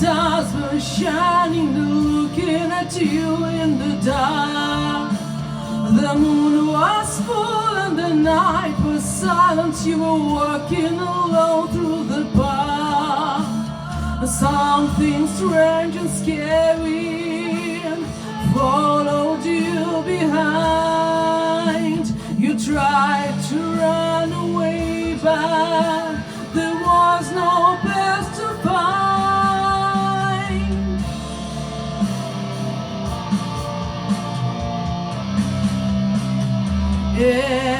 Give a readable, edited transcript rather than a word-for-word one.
stars were shining, looking at you in the dark. The moon was full and the night was silent. You were walking alone through the park. Something strange and scary followed you behind. You tried to run away, but there was no place to find. Yeah.